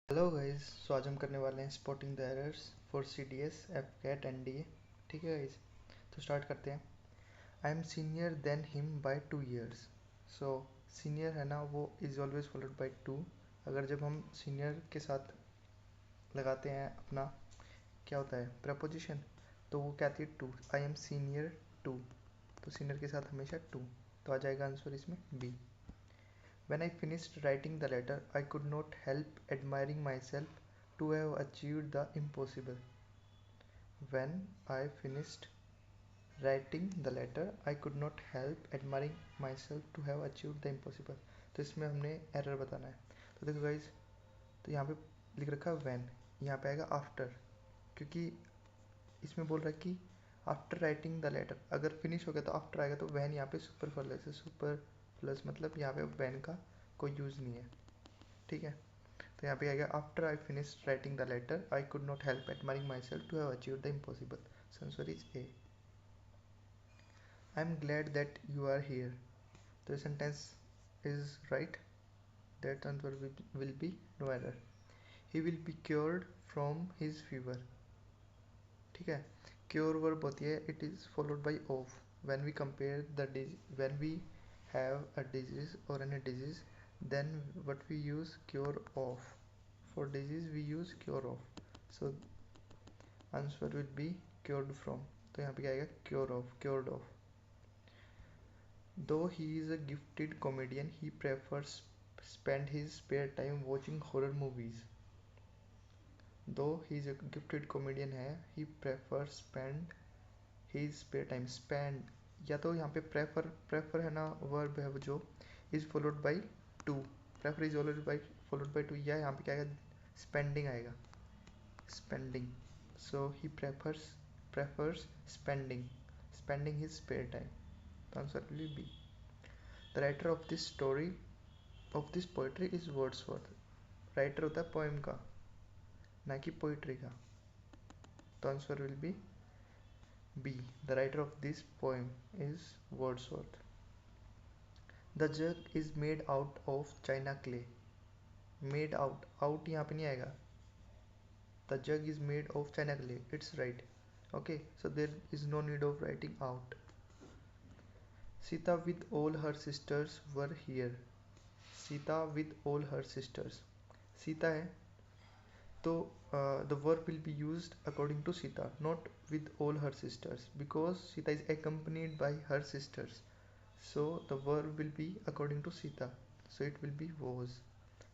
Hello guys. सो आज हम करने वाले हैं spotting the errors for C D S F CAT and D A. ठीक है गाइस, तो स्टार्ट करते हैं। I am senior than him by 2 years। So senior है ना, वो is always followed by to. अगर जब हम सीनियर के साथ लगाते हैं अपना, क्या होता है, प्रपोजिशन, तो वो क्या आती है, to. I am senior to, तो सीनियर के साथ हमेशा टू, तो आ जाएगा आंसर इसमें B. When I finished writing the letter, I could not help admiring myself to have achieved the impossible. When I finished writing the letter, I could not help admiring myself to have achieved the impossible. तो इसमें हमने error बताना है। तो देखो guys, तो यहाँ पे लिख रखा है when, यहाँ पे आएगा आफ्टर, क्योंकि इसमें बोल रहा है कि आफ्टर राइटिंग द लेटर। अगर फिनिश हो गया तो आफ्टर आएगा, तो वैन यहाँ पे सुपर फ्लस है। सुपर प्लस मतलब यहाँ पे वैन का कोई यूज़ नहीं है। ठीक है, तो यहाँ पे आएगा after I finish writing the letter I could not help admiring myself to have achieved the impossible. Answer is A. I am glad that you are here, तो ये sentence is right, that answer will be no error. He will be cured from his fever. ठीक है, cure verb होती है, it is followed by of. When we compare the when we have a disease और any disease, then what we use cure of. For disease we use cure of, so answer will be cured from। तो यहाँ पे क्या आएगा, cure of, cured of। Though he is a gifted comedian, he prefers spend his spare time watching horror movies। Though he is a gifted comedian है, he prefers spend his spare time। spend, या तो यहाँ पे prefer है ना, verb है वो जो is followed by to। prefer is always by followed by to, या यहाँ पे क्या आएगा, spending आएगा, spending। So he prefers spending his spare time। The answer will be the writer of this story of this poetry is Wordsworth। Writer होता है poem का, ना कि पोइट्री का। तो answer will be B, the writer of this poem is Wordsworth. The jug is made out of china clay. Made out, out यहाँ पे नहीं आएगा। The jug is made of china clay, it's right. okay, so there is no need of writing out। Sita with all her sisters were here। Sita with all her sisters, Sita है, तो the verb will be used according to Sita, not with all her sisters, because Sita is accompanied by her sisters, so the verb will be according to Sita, so it will be was।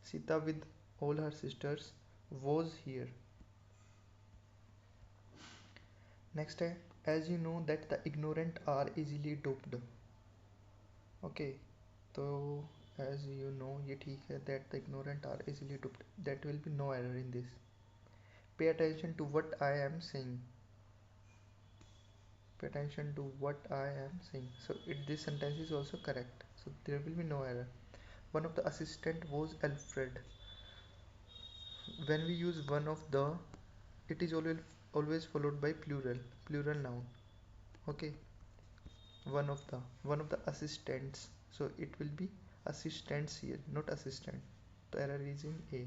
Sita with all her sisters was here। Next है, as you know that the ignorant are easily duped. Okay, तो as you know ये ठीक है, that the ignorant are easily duped, that will be no error in this. Pay attention to what I am saying, pay attention to what I am saying, so it this sentence is also correct, so there will be no error. One of the assistant was Alfred. when we use one of the, it is always followed by plural noun। okay, one of the assistants, so it will be assistants here, not assistant, so error is in A।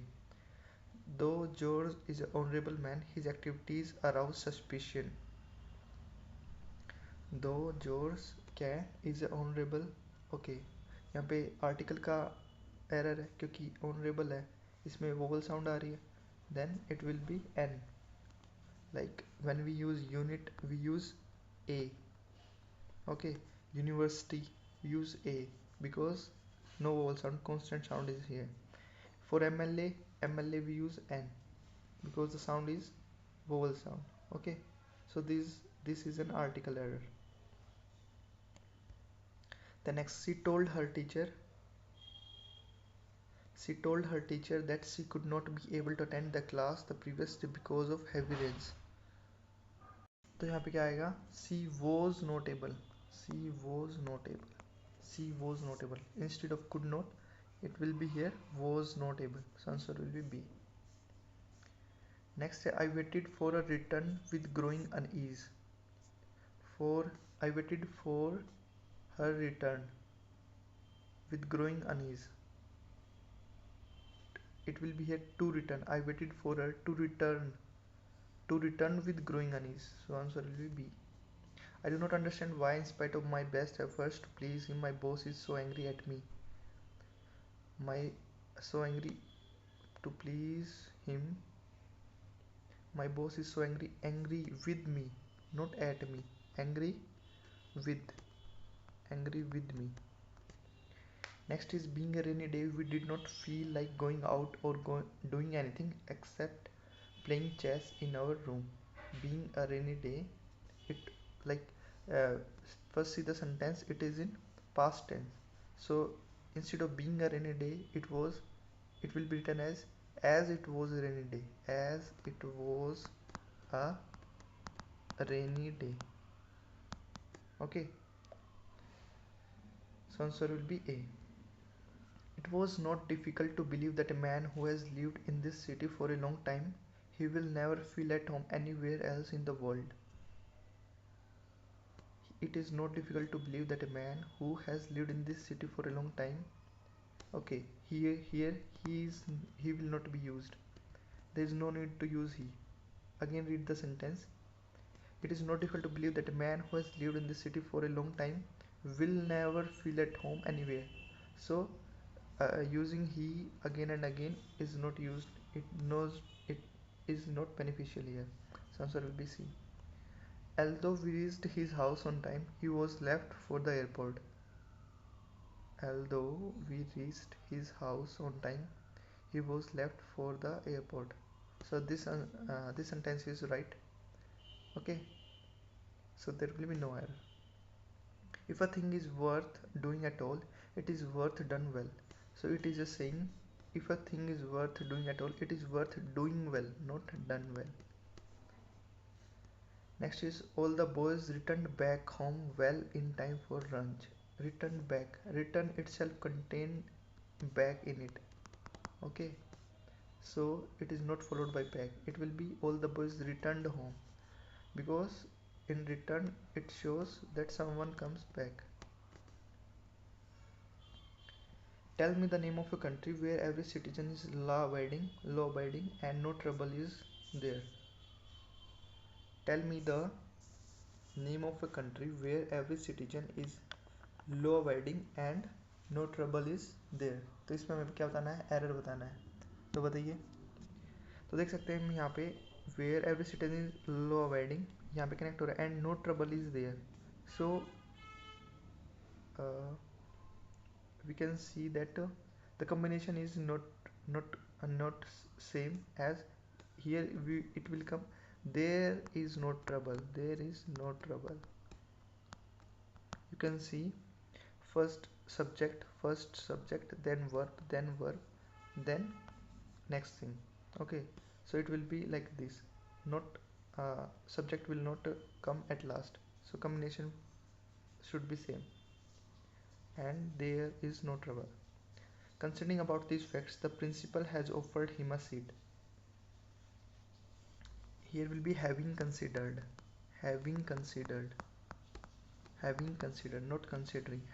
Though George is an honorable man, his activities arouse suspicion। Though George क्या है, is a honorable, okay, यहाँ पे article का error है क्योंकि honourable है, इसमें vowel sound आ रही है, then it will be N। like when we use unit we use A। okay, university we use A because no vowel sound, constant sound is here। for MLA we use N because the sound is vowel sound। okay, so this is an article error। the next, she told her teacher that she could not be able to attend the class the previous day because of heavy rains। तो यहाँ पे क्या आएगा, she was not able, she was not able, she was not able, instead of could not it will be here was not able, so answer will be B। next, I waited for a return with growing unease। for I waited for her return with growing unease, it will be here to return. I waited for her to return with growing unease. So answer will be B. I do not understand why, in spite of my best efforts to please him, my boss is so angry at me. My so angry to please him. My boss is so angry with me, not at me. Angry with, angry with me. Next is being a rainy day. We did not feel like going out or doing anything except playing chess in our room. Being a rainy day, it like uh, first see the sentence. It is in past tense. So instead of being a rainy day, it will be written as it was a rainy day. As it was a rainy day. Okay. So answer will be A. It was not difficult to believe that a man who has lived in this city for a long time, he will never feel at home anywhere else in the world. It is not difficult to believe that a man who has lived in this city for a long time. Okay, here he will not be used. There is no need to use he. Again read the sentence. It is not difficult to believe that a man who has lived in this city for a long time will never feel at home anywhere. So using he again and again is not used. It knows it is not beneficial here. So answer will be C. Although we reached his house on time, he was left for the airport. Although we reached his house on time, he was left for the airport. So this sentence is right. Okay. So there will be no error. If a thing is worth doing at all, it is worth done well. So it is a saying, if a thing is worth doing at all, it is worth doing well, not done well. Next is all the boys returned back home well in time for lunch. Returned back. Return itself contain back in it. Okay. So it is not followed by back. It will be all the boys returned home, because in return it shows that someone comes back. Tell me the name of a country where every citizen is law abiding and no trouble is there. Tell me the name of a country where every citizen is law abiding and no trouble is there. तो इसमें हमें क्या बताना है, error बताना है. तो बताइए. तो देख सकते हैं हम यहाँ पे where every citizen is law abiding, यहाँ पे कनेक्ट हो रहा है and no trouble is there. So we can see that the combination is not same as here. It will come there is no trouble, there is no trouble. You can see first subject then verb then next thing. Okay, so it will be like this. Not subject will not come at last, so combination should be same. And there is no trouble. Considering about these facts, the principal has offered him a seat. Here will be having considered, not considering.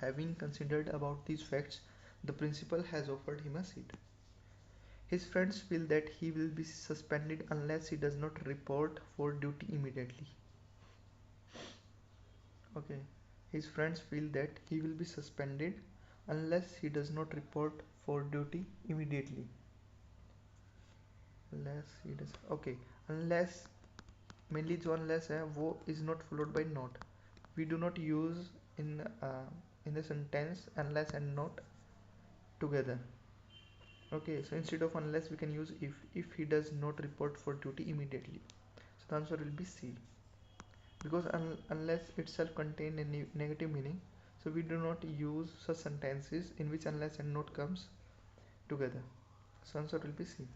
Having considered about these facts, the principal has offered him a seat. His friends feel that he will be suspended unless he does not report for duty immediately. Okay, his friends feel that he will be suspended unless he does not report for duty immediately. Unless he does. Okay, unless, mainly जो unless है वो is not followed by not. We do not use in the sentence unless and not together. Okay, so instead of unless we can use if he does not report for duty immediately. So the answer will be C, because unless itself contain a negative meaning, so we do not use such sentences in which unless and not comes together. So answer will be C.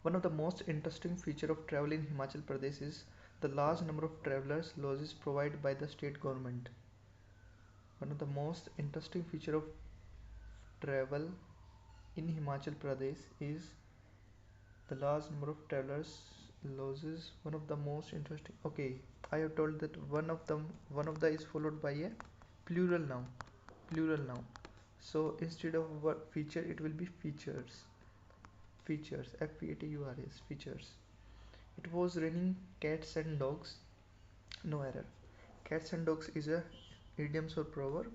One of the most interesting feature of travel in Himachal Pradesh is the large number of travelers lodges provided by the state government. One of the most interesting feature of travel in Himachal Pradesh is the large number of travelers lodges. One of the most interesting. Okay, I have told that one of the is followed by a plural noun. So instead of feature, it will be features. features. Features, features. It was raining cats and dogs. No error. Cats and dogs is a idiom or proverb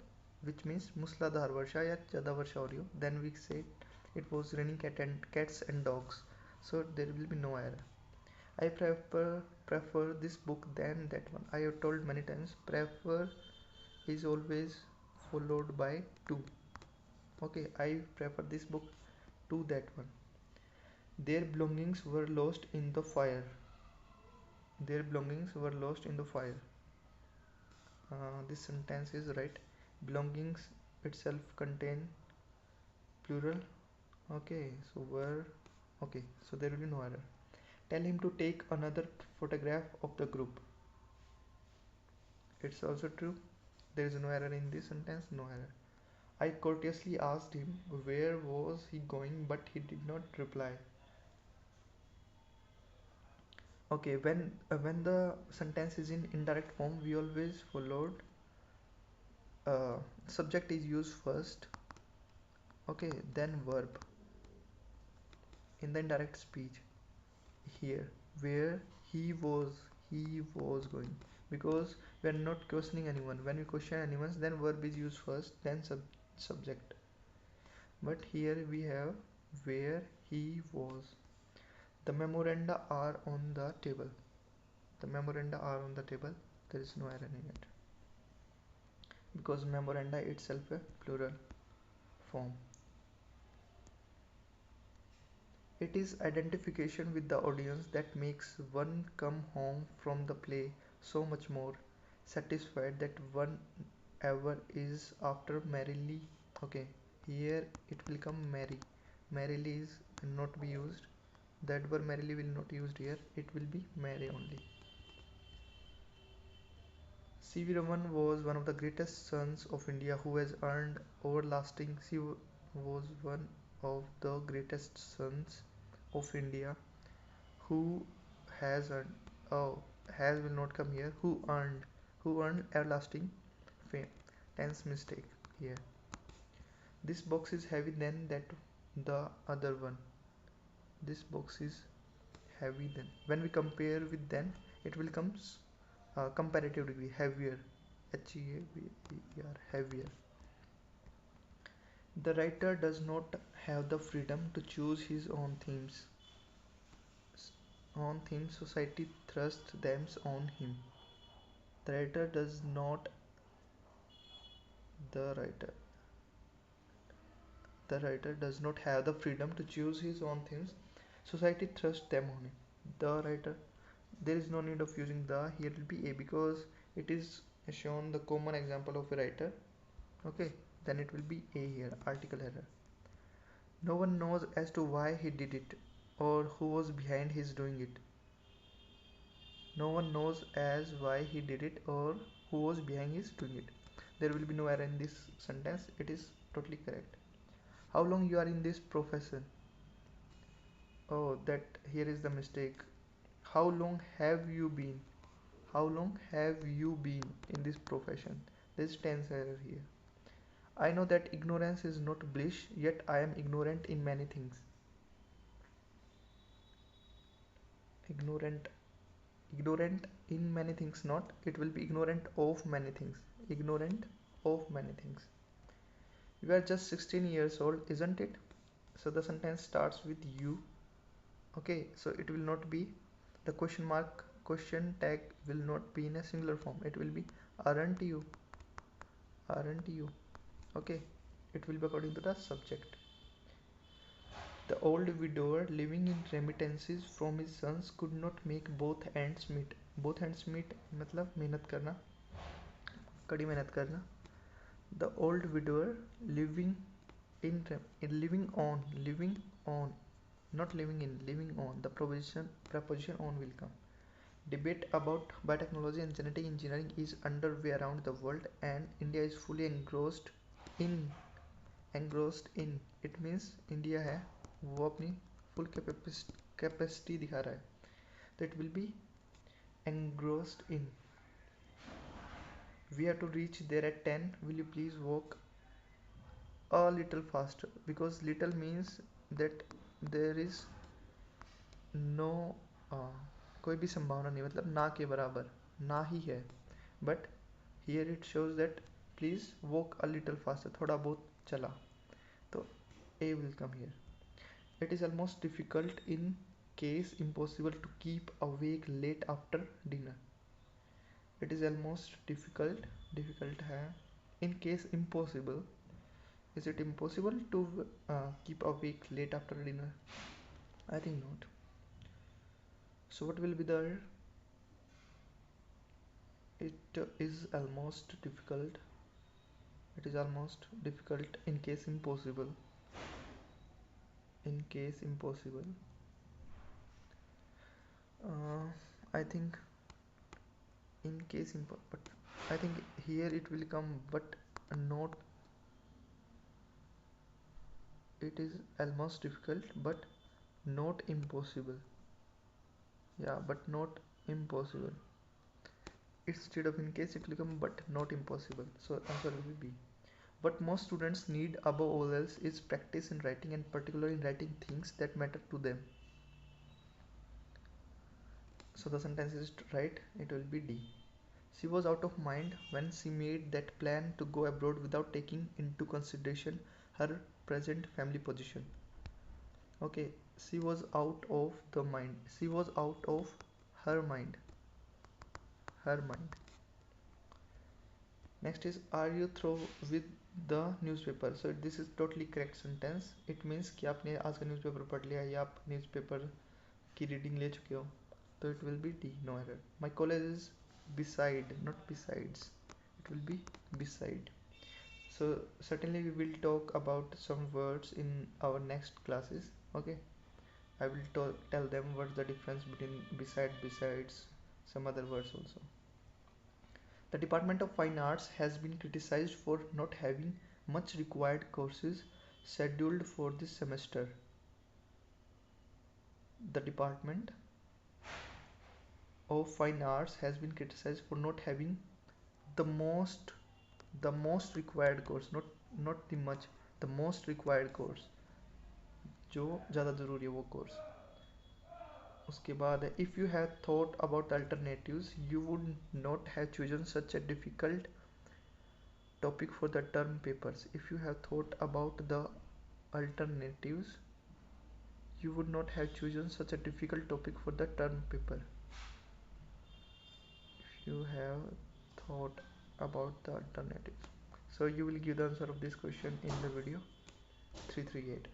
which means मूसलाधार वर्षा या ज़्यादा वर्षा हो रही हो. Then we say it was raining cats and dogs. So there will be no error. I prefer this book than that one. I have told many times prefer is always followed by to. Okay, I prefer this book to that one. Their belongings were lost in the fire. Their belongings were lost in the fire. This sentence is right. Belongings itself contain plural. Okay, so were. Okay, so there will be no error. Tell him to take another photograph of the group. It's also true. There is no error in this sentence. No error. I courteously asked him where was he going, but he did not reply. Okay, when the sentence is in indirect form, we always followed subject is used first. Okay, then verb in the indirect speech. Here, where he was going, because we are not questioning anyone. When we question anyone, then verb is used first, then subject. But here we have where he was. The memoranda are on the table. The memoranda are on the table. There is no error in it because memoranda itself a plural form. It is identification with the audience that makes one come home from the play so much more satisfied that one ever is after merrily. Okay, here it will come merry. Merrily is not be used. That word merrily will not used here. It will be merry only. C.V. Raman was one of the greatest sons of India who has earned everlasting. She was one of the greatest sons of India who has earned. Oh, has will not come here. Who earned everlasting fame. Tense mistake here. This box is heavy than that the other one. This box is heavy than. When we compare with then, it will comes comparative degree heavier. Heavier, heavier. The writer does not have the freedom to choose his own themes. On themes society thrusts them on him. The writer does not. The writer. The writer does not have the freedom to choose his own themes. Society thrusts them on him. The writer. There is no need of using the. Here will be a because it is shown the common example of a writer. Okay, then it will be a here. Article error. No one knows as to why he did it or who was behind his doing it. No one knows as why he did it or who was behind his doing it. There will be no error in this sentence. It is totally correct. How long you are in this profession? Oh, that here is the mistake. How long have you been? How long have you been in this profession? There is tense error here. I know that ignorance is not bliss, yet I am ignorant in many things. Ignorant. Ignorant in many things, not. It will be ignorant of many things. Ignorant of many things. You are just 16 years old, isn't it? So the sentence starts with you. Okay, so it will not be the question mark, question tag will not be in a singular form. It will be aren't you? Aren't you? Okay, it will be according to the subject. The old widower living in remittances from his sons could not make both ends meet. Both ends meet मतलब मेहनत करना, कड़ी मेहनत करना. The old widower living living on, not living in, living on. The preposition on will come. Debate about biotechnology and genetic engineering is underway around the world, and India is fully in engrossed in. It means India है वो अपनी full capacity दिखा रहा है. That will be engrossed in. We have to reach there at 10. Will you please walk a little faster? Because little means that there is no कोई भी संभावना नहीं, मतलब ना के बराबर ना ही है, but here it shows that please walk a little faster, थोड़ा बहुत चला, तो A will come here. It is almost difficult in case impossible to keep awake late after dinner. It is almost difficult, difficult है, in case impossible, is it impossible to keep awake late after dinner? I think not. So what will be the error? It is almost difficult, it is almost difficult in case impossible, in case impossible. I think in case but I think here it will come, but not, it is almost difficult but not impossible. Yeah, but not impossible. Instead of in case it will come but not impossible, so answer will be B. What most students need above all else is practice in writing, and particularly in writing things that matter to them. So the sentence is right, it will be D. She was out of mind when she made that plan to go abroad without taking into consideration her present family position. Okay, she was out of the mind. She was out of her mind. Her mind. Next is, are you through with the newspaper? So this is totally correct sentence. It means कि आपने आज का newspaper पढ़ लिया या आप newspaper की reading ले चुके हो. So it will be D, no error. My college is beside, not besides. It will be beside. So certainly we will talk about some words in our next classes. Okay, I will tell them what's the difference between beside, besides, some other words also. The Department of Fine Arts has been criticized for not having much required courses scheduled for this semester. The Department of Fine Arts has been criticized for not having the most required course, not the much, the most required course, जो ज़्यादा ज़रूरी है वो course. उसके बाद है, if you had thought about the alternatives you would not have chosen such a difficult topic for the term papers. If you have thought about the alternatives you would not have chosen such a difficult topic for the term paper. If you have thought about the alternatives, so you will give the answer of this question in the video 338.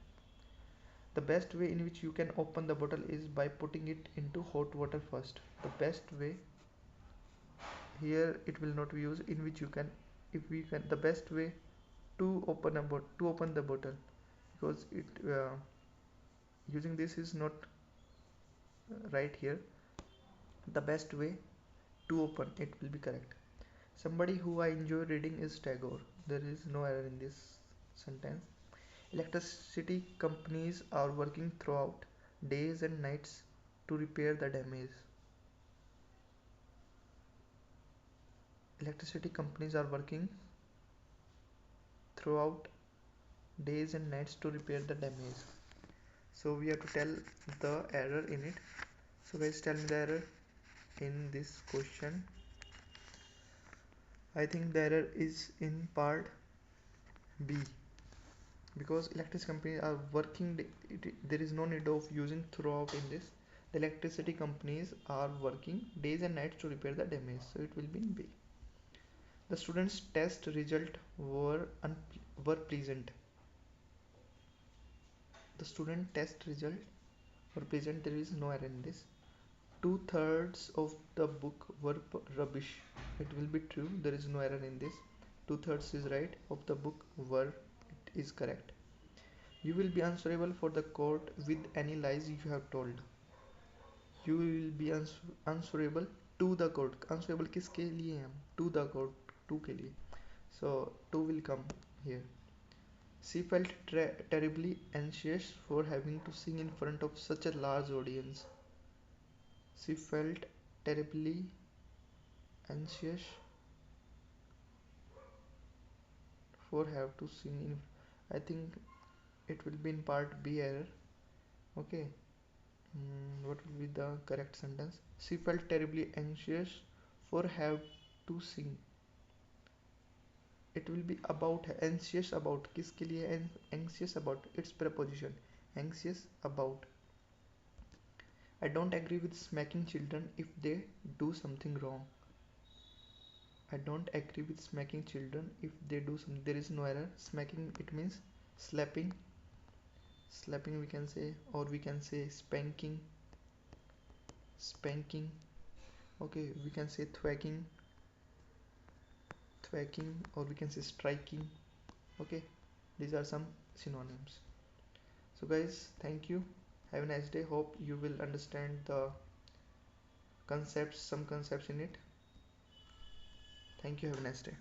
The best way in which you can open the bottle is by putting it into hot water first. The best way, here it will not be used in which you can, if we can, the best way to open the bottle, because it using this is not right here. The best way to open it will be correct. Somebody who I enjoy reading is Tagore. There is no error in this sentence. Electricity companies are working throughout days and nights to repair the damage. Electricity companies are working throughout days and nights to repair the damage. So we have to tell the error in it. So guys, tell me the error in this question. I think the error is in part B, because electricity companies are working, there is no need of using throughout in this. The electricity companies are working days and nights to repair the damage, so it will be in B. The students test result were pleasant. The student test result were pleasant. There is no error in this. 2/3 of the book were rubbish. It will be true, there is no error in this. 2/3 is right, of the book were, it is correct. You will be answerable for the court with any lies you have told. You will be answerable to the court. Answerable किसके लिए हम? To the court, to के लिए. So to will come here. She felt terribly anxious for having to sing in front of such a large audience. She felt terribly anxious for have to sing in, I think it will be in part B error. Okay. What will be the correct sentence? She felt terribly anxious for have to sing. It will be about anxious about किसके लिए anxious about its preposition anxious about. I don't agree with smacking children if they do something wrong. I don't agree with smacking children if they do something. There is no error. Smacking it means slapping. Slapping we can say, or we can say spanking. Spanking. Okay, we can say thwacking. Thwacking, or we can say striking. Okay, these are some synonyms. So guys, thank you. Have a nice day. Hope you will understand the concepts, some concepts in it. Thank you. Have a nice day.